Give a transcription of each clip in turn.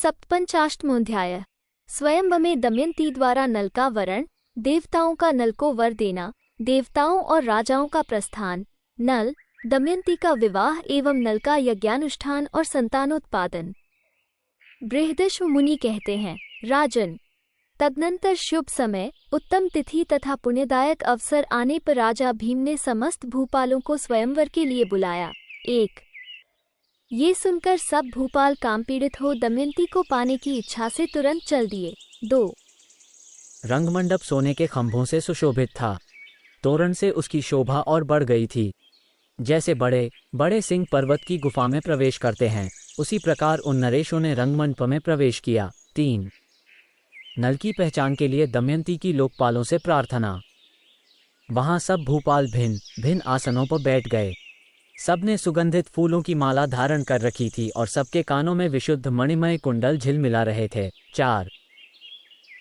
सप्तपंचाष्टमोऽध्याय। स्वयंवर में दमयंती द्वारा नल का वरण, देवताओं का नल को वर देना, देवताओं और राजाओं का प्रस्थान, नल दमयंती का विवाह एवं नल का यज्ञानुष्ठान और संतानोत्पादन। बृहदश्व मुनि कहते हैं, राजन, तदनंतर शुभ समय, उत्तम तिथि तथा पुण्यदायक अवसर आने पर राजा भीम ने समस्त भूपालों को स्वयंवर के लिए बुलाया। 1. ये सुनकर सब भूपाल कामपीड़ित हो दमयंती को पाने की इच्छा से तुरंत चल दिए। 2. रंगमंडप सोने के खंभों से सुशोभित था। तोरण से उसकी शोभा और बढ़ गई थी। जैसे बड़े बड़े सिंह पर्वत की गुफा में प्रवेश करते हैं, उसी प्रकार उन नरेशों ने रंगमंडप में प्रवेश किया। 3. नल की पहचान के लिए दमयंती की लोकपालों से प्रार्थना। वहां सब भूपाल भिन्न भिन्न आसनों पर बैठ गए। सबने सुगंधित फूलों की माला धारण कर रखी थी और सबके कानों में विशुद्ध मणिमय कुंडल झिलमिला रहे थे। 4.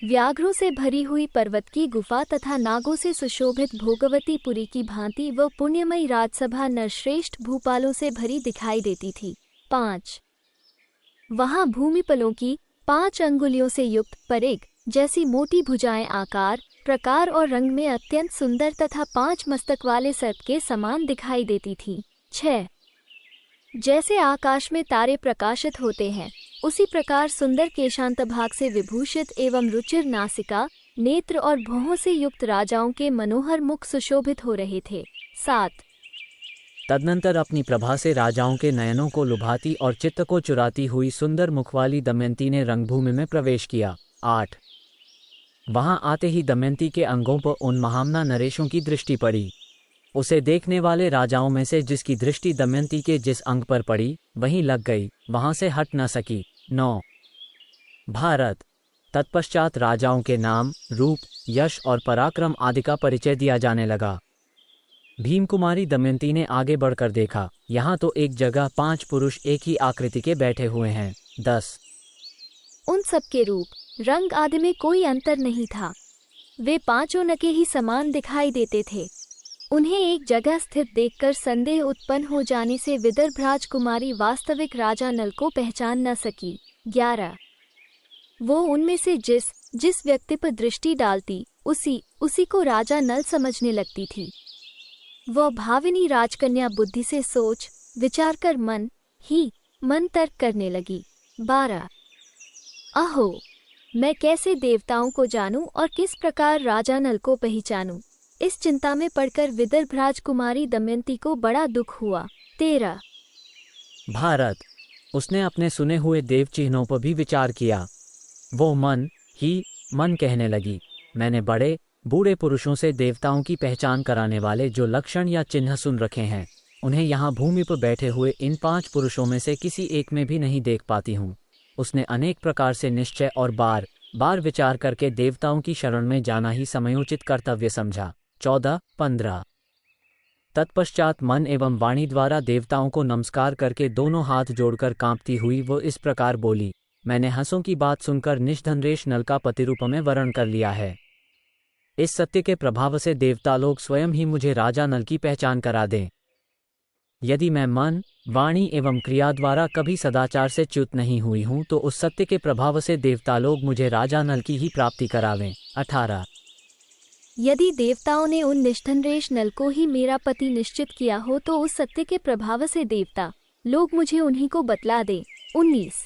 व्याघ्रों से भरी हुई पर्वत की गुफा तथा नागों से सुशोभित भोगवती पुरी की भांति व पुण्यमयी राजसभा नरश्रेष्ठ भूपालों से भरी दिखाई देती थी। 5. वहां भूमिपलों की 5 अंगुलियों से युक्त परिग जैसी मोटी भुजाएं आकार, प्रकार और रंग में अत्यंत सुंदर तथा 5 मस्तक वाले सर्प के समान दिखाई देती थी। 6. जैसे आकाश में तारे प्रकाशित होते हैं, उसी प्रकार सुंदर केशांत भाग से विभूषित एवं रुचिर नासिका, नेत्र और भौहों से युक्त राजाओं के मनोहर मुख सुशोभित हो रहे थे। 7. तदनंतर अपनी प्रभा से राजाओं के नयनों को लुभाती और चित्त को चुराती हुई सुंदर मुखवाली दमयंती ने रंगभूमि में प्रवेश किया। 8. वहां आते ही दमयंती के अंगों पर उन महामना नरेशों की दृष्टि पड़ी। उसे देखने वाले राजाओं में से जिसकी दृष्टि दमयंती के जिस अंग पर पड़ी, वहीं लग गई, वहां से हट न सकी। 9. भारत। तत्पश्चात राजाओं के नाम, रूप, यश और पराक्रम आदि का परिचय दिया जाने लगा। भीम कुमारी दमयंती ने आगे बढ़कर देखा, यहाँ तो एक जगह 5 पुरुष एक ही आकृति के बैठे हुए हैं। 10. उन सब के रूप, रंग आदि में कोई अंतर नहीं था। वे 5 नके ही समान दिखाई देते थे। उन्हें एक जगह स्थित देखकर संदेह उत्पन्न हो जाने से विदर्भ राजकुमारी वास्तविक राजा नल को पहचान न सकी। 11. वो उनमें से जिस व्यक्ति पर दृष्टि डालती, उसी को राजा नल समझने लगती थी। वह भाविनी राजकन्या बुद्धि से सोच विचार कर मन तर्क करने लगी। 12. अहो, मैं कैसे देवताओं को जानूं और किस प्रकार राजा नल को पहचानूं? इस चिंता में पड़कर विदर्भ राजकुमारी दमयंती को बड़ा दुख हुआ। 13. भारत। उसने अपने सुने हुए देव चिन्हों पर भी विचार किया। वो मन कहने लगी, मैंने बड़े बूढ़े पुरुषों से देवताओं की पहचान कराने वाले जो लक्षण या चिन्ह सुन रखे हैं, उन्हें यहाँ भूमि पर बैठे हुए इन 5 पुरुषों में से किसी एक में भी नहीं देख पाती हूँ। उसने अनेक प्रकार से निश्चय और बार बार विचार करके देवताओं की शरण में जाना ही समयोचित कर्तव्य समझा। 14, 15. तत्पश्चात मन एवं वाणी द्वारा देवताओं को नमस्कार करके दोनों हाथ जोड़कर कांपती हुई वो इस प्रकार बोली, मैंने हंसों की बात सुनकर निष्धनरेश नल का पतिरूप में वरण कर लिया है। इस सत्य के प्रभाव से देवता लोग स्वयं ही मुझे राजा नल की पहचान करा दें। यदि मैं मन, वाणी एवं क्रिया द्वारा कभी सदाचार से च्युत नहीं हुई हूँ, तो उस सत्य के प्रभाव से देवता लोग मुझे राजा नल की ही प्राप्ति करावें। 18. यदि देवताओं ने उन निष्ठनरेश नल को ही मेरा पति निश्चित किया हो, तो उस सत्य के प्रभाव से देवता लोग मुझे उन्हीं को बतला दें। 19.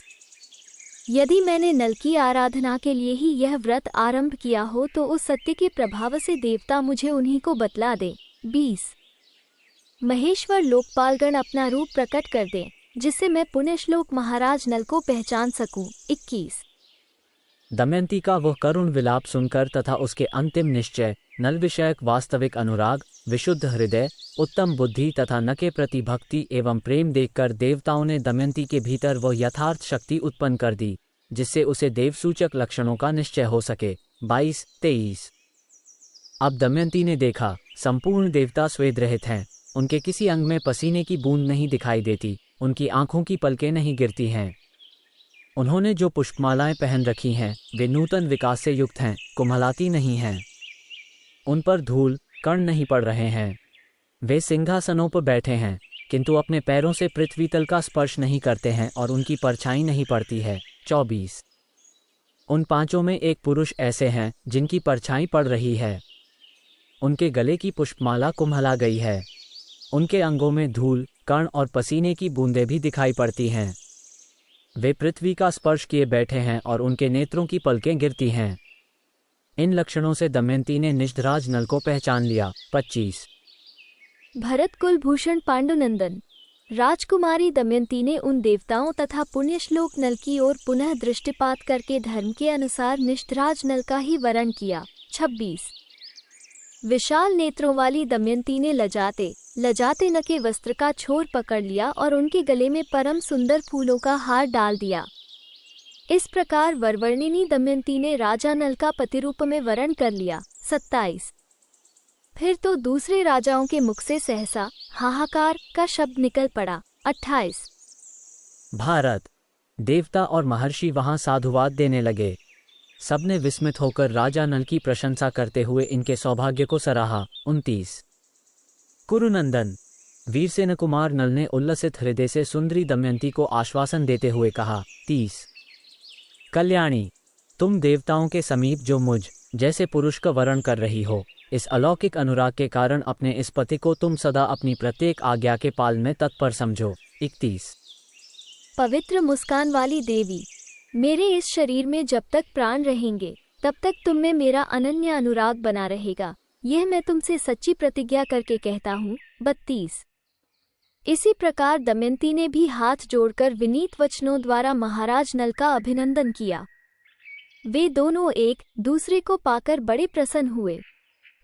यदि मैंने नल की आराधना के लिए ही यह व्रत आरंभ किया हो, तो उस सत्य के प्रभाव से देवता मुझे उन्हीं को बतला दें। 20. महेश्वर लोकपालगण अपना रूप प्रकट कर दें, जिससे मैं पुण्यश्लोक महाराज नल को पहचान सकूं। 21. दमयंती का वह करुण विलाप सुनकर तथा उसके अंतिम निश्चय, नल विषयक वास्तविक अनुराग, विशुद्ध हृदय, उत्तम बुद्धि तथा न के प्रति भक्ति एवं प्रेम देखकर देवताओं ने दमयंती के भीतर वह यथार्थ शक्ति उत्पन्न कर दी, जिससे उसे देवसूचक लक्षणों का निश्चय हो सके। 22, 23. अब दमयंती ने देखा, संपूर्ण देवता स्वेद रहित हैं, उनके किसी अंग में पसीने की बूंद नहीं दिखाई देती, उनकी आंखों की पलकें नहीं गिरती हैं। उन्होंने जो पुष्पमालाएं पहन रखी हैं, वे नूतन विकास से युक्त हैं, कुम्हलाती नहीं हैं। उन पर धूल कण नहीं पड़ रहे हैं। वे सिंहासनों पर बैठे हैं, किंतु अपने पैरों से पृथ्वी तल का स्पर्श नहीं करते हैं और उनकी परछाई नहीं पड़ती है। 24। उन पांचों में एक पुरुष ऐसे हैं जिनकी परछाई पड़ रही है। उनके गले की पुष्पमाला कुम्हला गई है। उनके अंगों में धूल, कण और पसीने की बूंदें भी दिखाई पड़ती हैं। वे पृथ्वी का स्पर्श किए बैठे हैं और उनके नेत्रों की पलकें गिरती हैं। इन लक्षणों से दमयंती ने निषधराज नल को पहचान लिया। 25। भरत कुलभूषण पांडुनंदन। राजकुमारी दमयंती ने उन देवताओं तथा पुण्यश्लोक नल की ओर पुनः दृष्टिपात करके धर्म के अनुसार निषधराज नल का ही वरण किया। 26। विशाल नेत्रों वाली दमयंती ने लजाते न के वस्त्र का छोर पकड़ लिया और उनके गले में परम सुंदर फूलों का हार डाल दिया। इस प्रकार वरवर्णिनी दमयंती ने राजा नल का पतिरूप में वरण कर लिया। 27। फिर तो दूसरे राजाओं के मुख से सहसा हाहाकार का शब्द निकल पड़ा। 28। भारत, देवता और महर्षि वहां साधुवाद देने लगे। सबने विस्मित होकर राजा नल की प्रशंसा करते हुए इनके सौभाग्य को सराहा। 29। कुरुनंदन, वीरसेन कुमार नल ने उल्लसित हृदय से सुंदरी दमयंती को आश्वासन देते हुए कहा। 30। कल्याणी, तुम देवताओं के समीप जो मुझ जैसे पुरुष का वरण कर रही हो, इस अलौकिक अनुराग के कारण अपने इस पति को तुम सदा अपनी प्रत्येक आज्ञा के पालन में तत्पर समझो। 31। पवित्र मुस्कान वाली देवी, मेरे इस शरीर में जब तक प्राण रहेंगे तब तक तुम में मेरा अनन्य अनुराग बना रहेगा, यह मैं तुमसे सच्ची प्रतिज्ञा करके कहता हूँ। 32। इसी प्रकार दमयंती ने भी हाथ जोड़कर विनीत वचनों द्वारा महाराज नल का अभिनंदन किया। वे दोनों एक दूसरे को पाकर बड़े प्रसन्न हुए।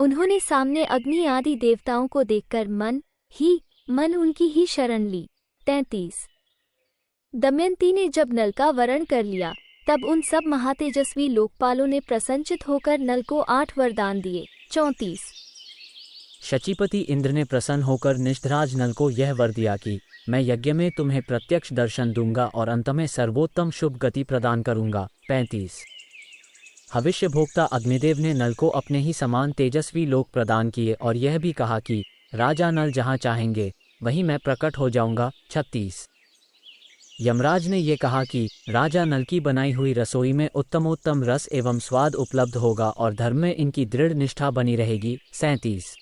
उन्होंने सामने अग्नि आदि देवताओं को देखकर मन उनकी ही शरण ली। 33। दमयंती ने जब नल का वरण कर लिया तब उन सब महातेजस्वी लोकपालों ने प्रसन्नचित होकर नल को 8 वरदान दिए। 34। शचीपति इंद्र ने प्रसन्न होकर निषधराज नल को यह वर दिया कि मैं यज्ञ में तुम्हें प्रत्यक्ष दर्शन दूंगा और अंत में सर्वोत्तम शुभ गति प्रदान करूंगा। 35। भविष्य भोक्ता अग्निदेव ने नल को अपने ही समान तेजस्वी लोक प्रदान किए और यह भी कहा कि राजा नल जहां चाहेंगे वहीं मैं प्रकट हो जाऊंगा। 36। यमराज ने यह कहा कि राजा नल की बनाई हुई रसोई में उत्तमोत्तम रस एवं स्वाद उपलब्ध होगा और धर्म में इनकी दृढ़ निष्ठा बनी रहेगी। 37।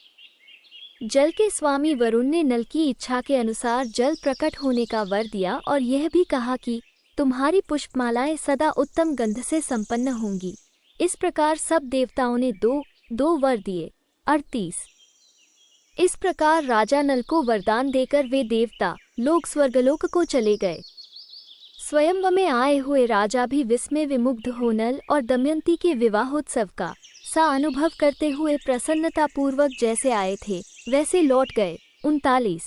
जल के स्वामी वरुण ने नल की इच्छा के अनुसार जल प्रकट होने का वर दिया और यह भी कहा कि तुम्हारी पुष्पमालाएं सदा उत्तम गंध से संपन्न होंगी। इस प्रकार सब देवताओं ने दो वर दिए। 38। इस प्रकार राजा नल को वरदान देकर वे देवता लोग स्वर्गलोक को चले गए। स्वयंवर में आए हुए राजा भी विस्मय विमुग्ध हो नल और दमयंती के विवाहोत्सव का सा अनुभव करते हुए प्रसन्नतापूर्वक जैसे आए थे वैसे लौट गए। 39।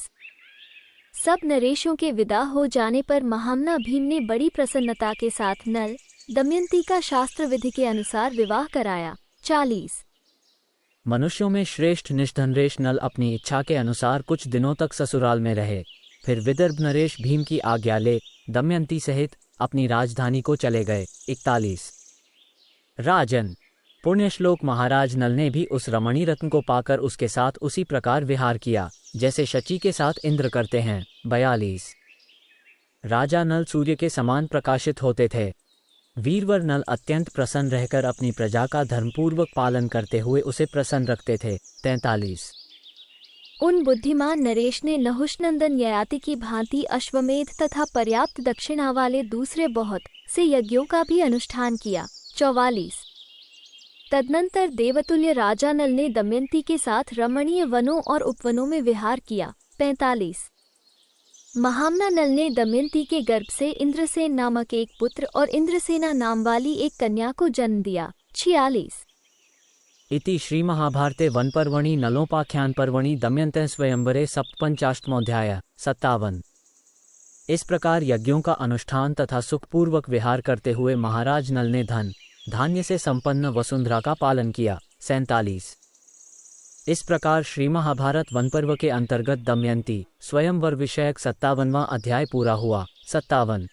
सब नरेशों के विदा हो जाने पर महामना भीम ने बड़ी प्रसन्नता के साथ नल दमयंती का शास्त्र विधि के अनुसार विवाह कराया। 40। मनुष्यों में श्रेष्ठ निषधनरेश नल अपनी इच्छा के अनुसार कुछ दिनों तक ससुराल में रहे। फिर विदर्भ नरेश भीम की आज्ञा ले दमयंती सहित अपनी राजधानी को चले गए। 41। राजन, पुण्यश्लोक महाराज नल ने भी उस रमणी रत्न को पाकर उसके साथ उसी प्रकार विहार किया जैसे शची के साथ इंद्र करते हैं। 42। राजा नल सूर्य के समान प्रकाशित होते थे। वीरवर नल अत्यंत प्रसन्न रहकर अपनी प्रजा का धर्मपूर्वक पालन करते हुए उसे प्रसन्न रखते थे। 43। उन बुद्धिमान नरेश ने नहुषनंदन ययाति की भांति अश्वमेध तथा पर्याप्त दक्षिणा वाले दूसरे बहुत से यज्ञों का भी अनुष्ठान किया। 44। तदनंतर देवतुल्य राजा नल ने दमयंती के साथ रमणीय वनों और उपवनों में विहार किया। 45। महामना नल ने दमयंती के गर्भ से इंद्रसेन नामक एक पुत्र और इंद्रसेना नाम वाली एक कन्या को जन्म दिया। 46। इति श्री महाभारते वन पर्वणि नलोपाख्यान पर्वणि दमयंते स्वयंवरे सप्तपंचाष्टमोऽध्याय। 57। इस प्रकार यज्ञों का अनुष्ठान तथा सुखपूर्वक विहार करते हुए महाराज नल ने धन धान्य से संपन्न वसुंधरा का पालन किया। 47। इस प्रकार श्री महाभारत वन पर्व के अंतर्गत दमयंती स्वयंवर विषयक 57वां अध्याय पूरा हुआ। 57।